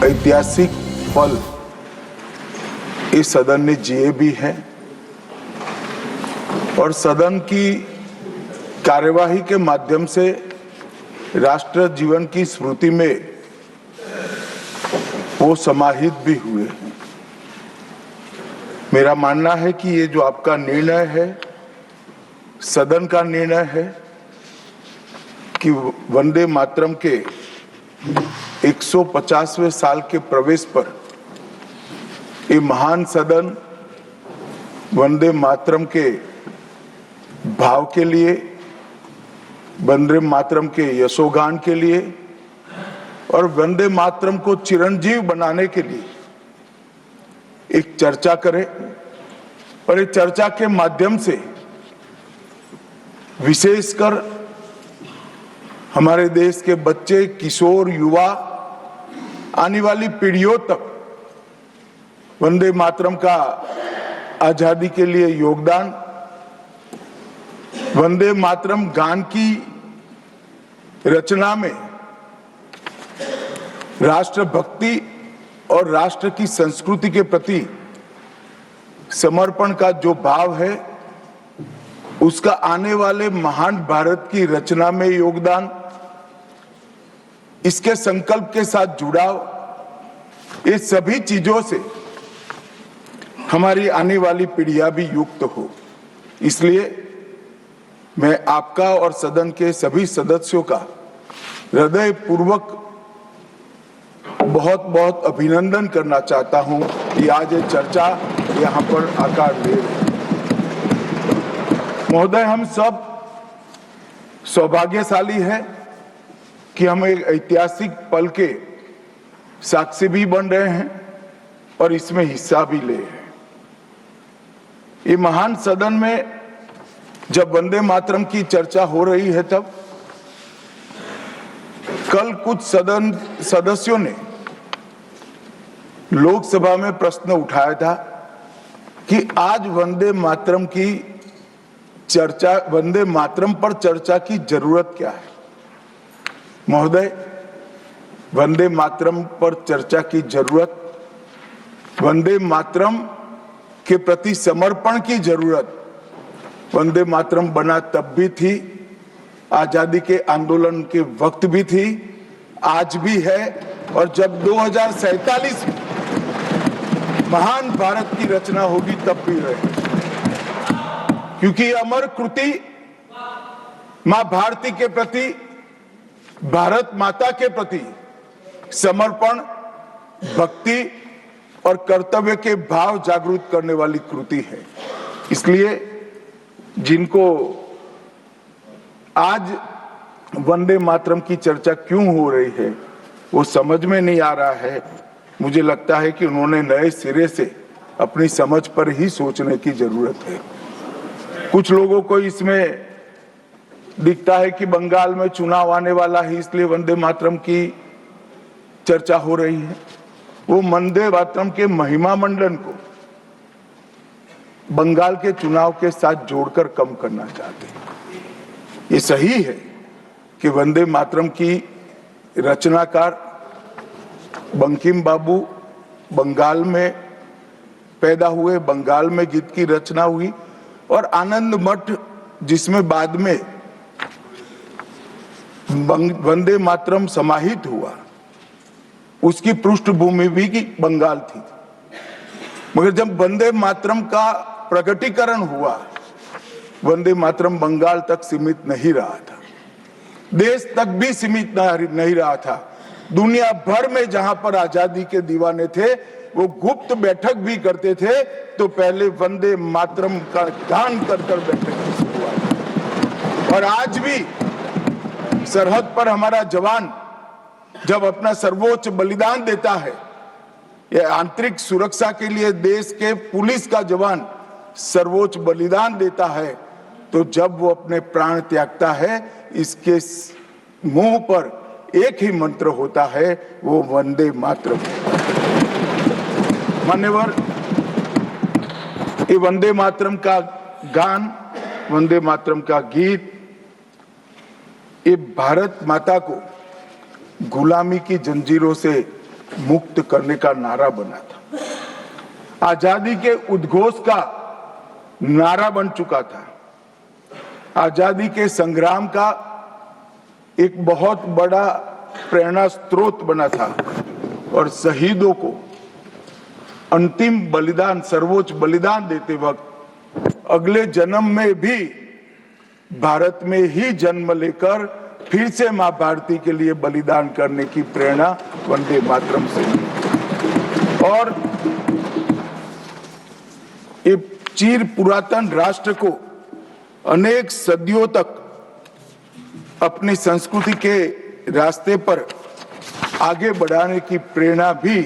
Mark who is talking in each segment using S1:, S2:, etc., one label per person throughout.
S1: ऐतिहासिक पल इस सदन ने जिए भी हैं और सदन की कार्यवाही के माध्यम से राष्ट्र जीवन की स्मृति में वो समाहित भी हुए। मेरा मानना है कि ये जो आपका निर्णय है, सदन का निर्णय है कि वंदे मातरम के 150वें साल के प्रवेश पर ये महान सदन वंदे मातरम के भाव के लिए, वंदे मातरम के यशोगान के लिए और वंदे मातरम को चिरंजीव बनाने के लिए एक चर्चा करे और इस चर्चा के माध्यम से विशेषकर हमारे देश के बच्चे, किशोर, युवा, आने वाली पीढ़ियों तक वंदे मातरम का आजादी के लिए योगदान, वंदे मातरम गान की रचना में राष्ट्रभक्ति और राष्ट्र की संस्कृति के प्रति समर्पण का जो भाव है, उसका आने वाले महान भारत की रचना में योगदान, इसके संकल्प के साथ जुड़ाव, ये सभी चीजों से हमारी आने वाली पीढ़ियां भी युक्त हो। इसलिए मैं आपका और सदन के सभी सदस्यों का हृदय पूर्वक बहुत बहुत अभिनंदन करना चाहता हूं कि आज ये चर्चा यहां पर आकार ले रही है। महोदय, हम सब सौभाग्यशाली हैं कि हम एक ऐतिहासिक पल के साक्षी भी बन रहे हैं और इसमें हिस्सा भी ले रहे हैं। ये महान सदन में जब वंदे मातरम की चर्चा हो रही है, तब कल कुछ सदन सदस्यों ने लोकसभा में प्रश्न उठाया था कि आज वंदे मातरम की चर्चा, वंदे मातरम पर चर्चा की जरूरत क्या है। महोदय, वंदे मातरम पर चर्चा की जरूरत, वंदे मातरम के प्रति समर्पण की जरूरत वंदे मातरम बना तब भी थी, आजादी के आंदोलन के वक्त भी थी, आज भी है और जब 2047 में महान भारत की रचना होगी तब भी रहे। क्योंकि अमर कृति मां भारती के प्रति, भारत माता के प्रति समर्पण, भक्ति और कर्तव्य के भाव जागृत करने वाली कृति है। इसलिए जिनको आज वंदे मातरम की चर्चा क्यों हो रही है वो समझ में नहीं आ रहा है। मुझे लगता है कि उन्होंने नए सिरे से अपनी समझ पर ही सोचने की जरूरत है। कुछ लोगों को इसमें दिखता है कि बंगाल में चुनाव आने वाला है, इसलिए वंदे मातरम की चर्चा हो रही है। वो वंदे मातरम के महिमा मंडन को बंगाल के चुनाव के साथ जोड़कर कम करना चाहते हैं। ये सही है कि वंदे मातरम की रचनाकार बंकिम बाबू बंगाल में पैदा हुए, बंगाल में गीत की रचना हुई और आनंद मठ जिसमें बाद में वंदे मातरम समाहित हुआ, उसकी पृष्ठभूमि भी की बंगाल थी। मगर जब वंदे मातरम का प्रकटीकरण हुआ, वंदे मातरम बंगाल तक सीमित नहीं रहा था, देश तक भी सीमित नहीं रहा था। दुनिया भर में जहां पर आजादी के दीवाने थे वो गुप्त बैठक भी करते थे तो पहले वंदे मातरम का गान कर बैठक हुआ। और आज भी सरहद पर हमारा जवान जब अपना सर्वोच्च बलिदान देता है, ये आंतरिक सुरक्षा के लिए देश के पुलिस का जवान सर्वोच्च बलिदान देता है, तो जब वो अपने प्राण त्यागता है, इसके मुंह पर एक ही मंत्र होता है, वो वंदे मातरम। मान्यवर, ये वंदे मातरम का गान, वंदे मातरम का गीत, ये भारत माता को गुलामी की जंजीरों से मुक्त करने का नारा बना था, आजादी के उद्घोष का नारा बन चुका था, आजादी के संग्राम का एक बहुत बड़ा प्रेरणा स्रोत बना था और शहीदों को अंतिम बलिदान, सर्वोच्च बलिदान देते वक्त अगले जन्म में भी भारत में ही जन्म लेकर फिर से मां भारती के लिए बलिदान करने की प्रेरणा वंदे मातरम से मिली। और ये चिर पुरातन राष्ट्र को अनेक सदियों तक अपनी संस्कृति के रास्ते पर आगे बढ़ाने की प्रेरणा भी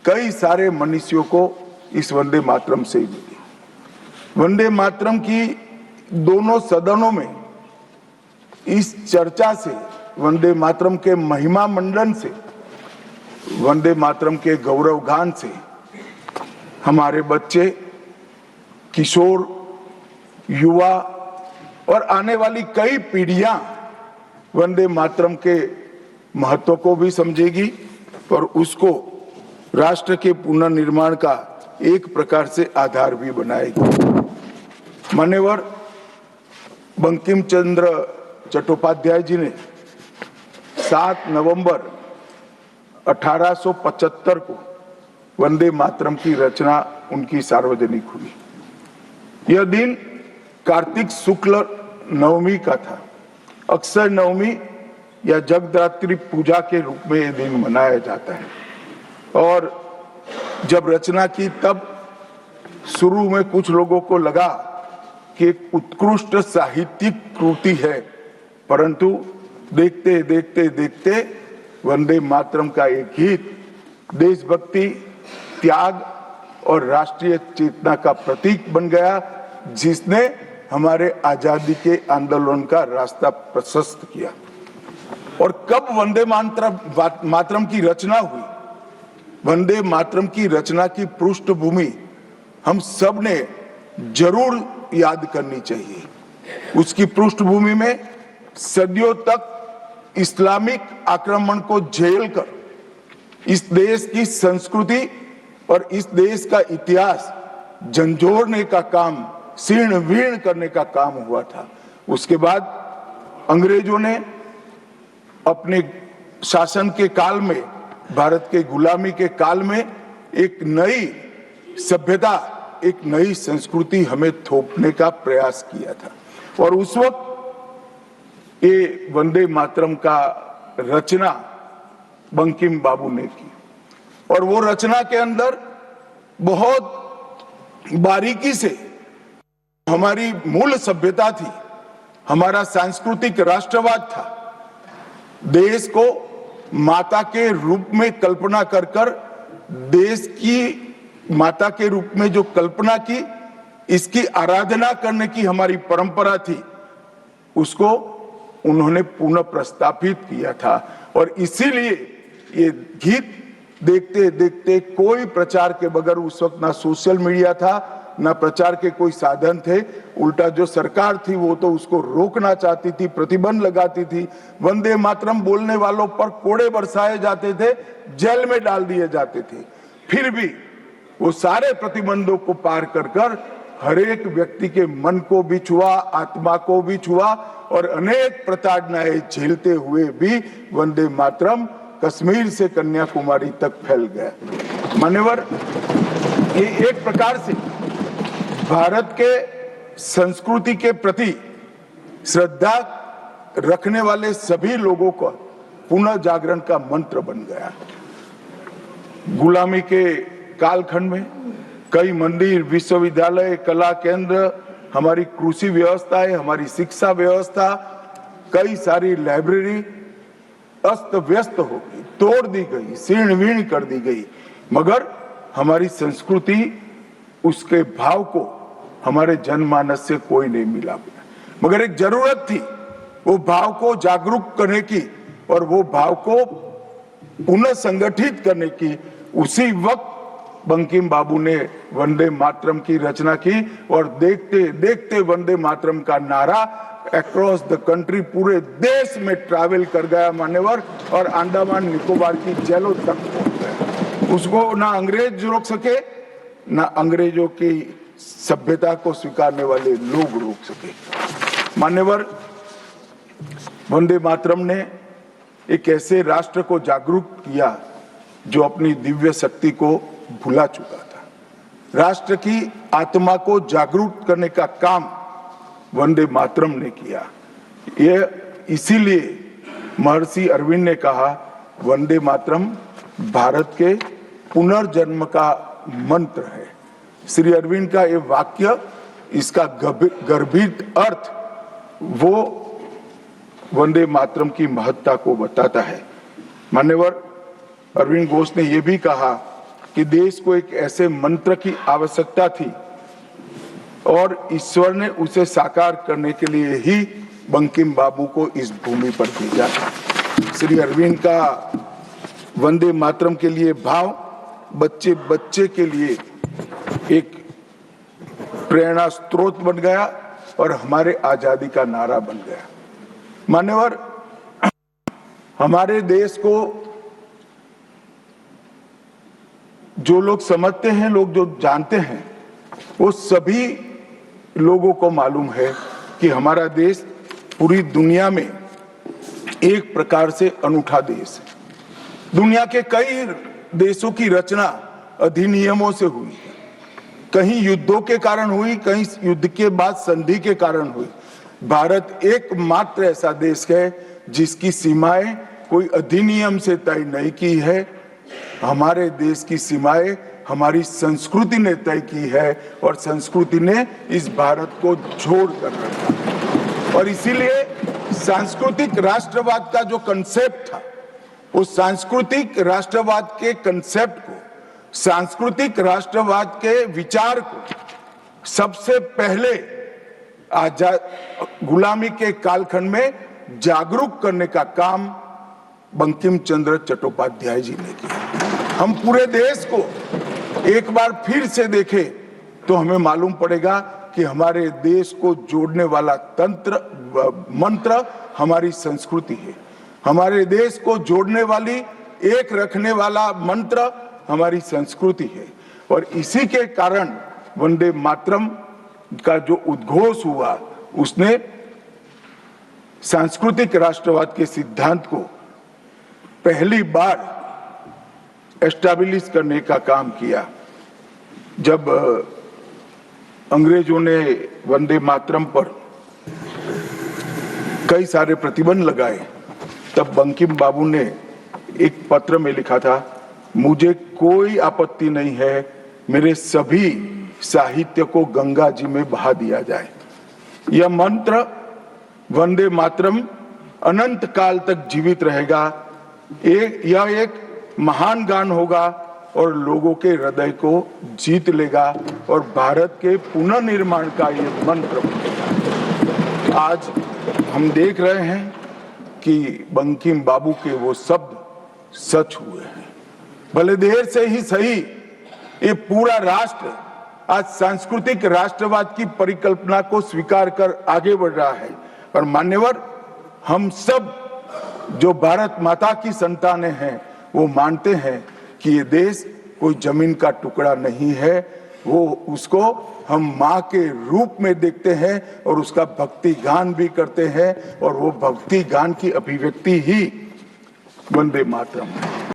S1: कई सारे मनुष्यों को इस वंदे मातरम से ही मिली। वंदे मातरम की दोनों सदनों में इस चर्चा से, वंदे मातरम के महिमा मंडन से, वंदे मातरम के गौरव गान से हमारे बच्चे, किशोर, युवा और आने वाली कई पीढ़ियां वंदे मातरम के महत्व को भी समझेगी और उसको राष्ट्र के पुनर्निर्माण का एक प्रकार से आधार भी बनाएगी। मान्यवर बंकिम चंद्र चट्टोपाध्याय जी ने 7 नवंबर 1875 को वंदे मातरम की रचना उनकी सार्वजनिक हुई। यह दिन कार्तिक शुक्ल नवमी का था। अक्षय नवमी या जगद्धात्री पूजा के रूप में यह दिन मनाया जाता है। और जब रचना की तब शुरू में कुछ लोगों को लगा कि एक उत्कृष्ट साहित्यिक कृति है, परंतु देखते देखते देखते वंदे मातरम का एक गीत देशभक्ति, त्याग और राष्ट्रीय चेतना का प्रतीक बन गया, जिसने हमारे आजादी के आंदोलन का रास्ता प्रशस्त किया। और कब वंदे मातरम की रचना हुई? वंदे मातरम की रचना की पृष्ठभूमि हम सब ने जरूर याद करनी चाहिए। उसकी पृष्ठभूमि में सदियों तक इस्लामिक आक्रमण को झेलकर इस देश की संस्कृति और इस देश का इतिहास झंझोड़ने का काम, शीर्ण वीर्ण करने का काम हुआ था। उसके बाद अंग्रेजों ने अपने शासन के काल में, भारत के गुलामी के काल में एक नई सभ्यता, एक नई संस्कृति हमें थोपने का प्रयास किया था। और उस वक्त ये वंदे मातरम का रचना बंकिम बाबू ने की और वो रचना के अंदर बहुत बारीकी से हमारी मूल सभ्यता थी, हमारा सांस्कृतिक राष्ट्रवाद था। देश को माता के रूप में कल्पना कर कर देश की माता के रूप में जो कल्पना की, इसकी आराधना करने की हमारी परंपरा थी, उसको उन्होंने पुनः प्रस्तापित किया था। और इसीलिए ये गीत देखते देखते कोई प्रचार के बगैर, उस वक्त ना सोशल मीडिया था, ना प्रचार के कोई साधन थे, उल्टा जो सरकार थी वो तो उसको रोकना चाहती थी, प्रतिबंध लगाती थी। वंदे मातरम बोलने वालों पर कोड़े बरसाए जाते थे, जेल में डाल दिए जाते थे। फिर भी वो सारे प्रतिबंधों को पार कर कर हर एक व्यक्ति के मन को भी छुआ, आत्मा को भी छुआ और अनेक प्रताड़नाएं झेलते हुए भी वंदे मातरम कश्मीर से कन्याकुमारी तक फैल गया। मान्यवर, ये एक प्रकार से भारत के संस्कृति के प्रति श्रद्धा रखने वाले सभी लोगों का पुनः जागरण का मंत्र बन गया। गुलामी के कालखंड में कई मंदिर, विश्वविद्यालय, कला केंद्र, हमारी कृषि व्यवस्था है, हमारी शिक्षा व्यवस्था, कई सारी लाइब्रेरी अस्त व्यस्त हो गई, तोड़ दी गई, शीर्ण वीर्ण कर दी गई, मगर हमारी संस्कृति, उसके भाव को हमारे जनमानस से कोई नहीं मिला। मगर एक जरूरत थी वो भाव को जागरूक करने की और वो भाव को पुनः संगठित करने की। उसी वक्त बंकिम बाबू ने वंदे मातरम की रचना की और देखते देखते वंदे मातरम का नारा अक्रॉस द कंट्री, पूरे देश में ट्रैवल कर गया मान्यवर, और अंडमान निकोबार की जेलों तक पहुंच गया। उसको ना अंग्रेज रोक सके, ना अंग्रेजों की सभ्यता को स्वीकारने वाले लोग रोक सके। मान्यवर, वंदे मातरम ने एक ऐसे राष्ट्र को जागरूक किया जो अपनी दिव्य शक्ति को भुला चुका था। राष्ट्र की आत्मा को जागरूक करने का काम वंदे मातरम ने किया। यह इसीलिए महर्षि अरविंद ने कहा, वंदे मातरम भारत के पुनर्जन्म का मंत्र है। श्री अरविंद का ये वाक्य, इसका गर्भित अर्थ वो वंदे मातरम की महत्ता को बताता है। मान्यवर, अरविंद घोष ने यह भी कहा कि देश को एक ऐसे मंत्र की आवश्यकता थी और ईश्वर ने उसे साकार करने के लिए ही बंकिम बाबू को इस भूमि पर भेजा था। श्री अरविंद का वंदे मातरम के लिए भाव बच्चे बच्चे के लिए एक प्रेरणा स्रोत बन गया और हमारे आजादी का नारा बन गया। मान्यवर, हमारे देश को जो लोग समझते हैं, लोग जो जानते हैं, वो सभी लोगों को मालूम है कि हमारा देश पूरी दुनिया में एक प्रकार से अनूठा देश है। दुनिया के कई देशों की रचना अधिनियमों से हुई है। कहीं युद्धों के कारण हुई, कहीं युद्ध के बाद संधि के कारण हुई। भारत एकमात्र ऐसा देश है जिसकी सीमाएं कोई अधिनियम से तय नहीं की है। हमारे देश की सीमाएं हमारी संस्कृति ने तय की है और संस्कृति ने इस भारत को जोड़ कर रखा। और इसीलिए सांस्कृतिक राष्ट्रवाद का जो कंसेप्ट था, उस सांस्कृतिक राष्ट्रवाद के कंसेप्ट को, सांस्कृतिक राष्ट्रवाद के विचार को सबसे पहले गुलामी के कालखंड में जागरूक करने का काम बंकिम चंद्र चट्टोपाध्याय जी ने किया। हम पूरे देश को एक बार फिर से देखें तो हमें मालूम पड़ेगा कि हमारे देश को जोड़ने वाला मंत्र हमारी संस्कृति है। हमारे देश को जोड़ने वाली, एक रखने वाला मंत्र हमारी संस्कृति है। और इसी के कारण वंदे मातरम का जो उद्घोष हुआ, उसने सांस्कृतिक राष्ट्रवाद के सिद्धांत को पहली बार एस्टैब्लिश करने का काम किया। जब अंग्रेजों ने वंदे मातरम पर कई सारे प्रतिबंध लगाए, तब बंकिम बाबू ने एक पत्र में लिखा था, मुझे कोई आपत्ति नहीं है, मेरे सभी साहित्य को गंगा जी में बहा दिया जाए। यह मंत्र वंदे मातरम अनंत काल तक जीवित रहेगा। यह एक महान गान होगा और लोगों के हृदय को जीत लेगा और भारत के पुनर्निर्माण का ये मंत्र बनेगा। आज हम देख रहे हैं कि बंकिम बाबू के वो शब्द सच हुए हैं। भले देर से ही सही, ये पूरा राष्ट्र आज सांस्कृतिक राष्ट्रवाद की परिकल्पना को स्वीकार कर आगे बढ़ रहा है। और मान्यवर, हम सब जो भारत माता की संतानें हैं, वो मानते हैं कि ये देश कोई जमीन का टुकड़ा नहीं है। वो उसको हम माँ के रूप में देखते हैं और उसका भक्ति गान भी करते हैं, और वो भक्ति गान की अभिव्यक्ति ही वंदे मातरम है।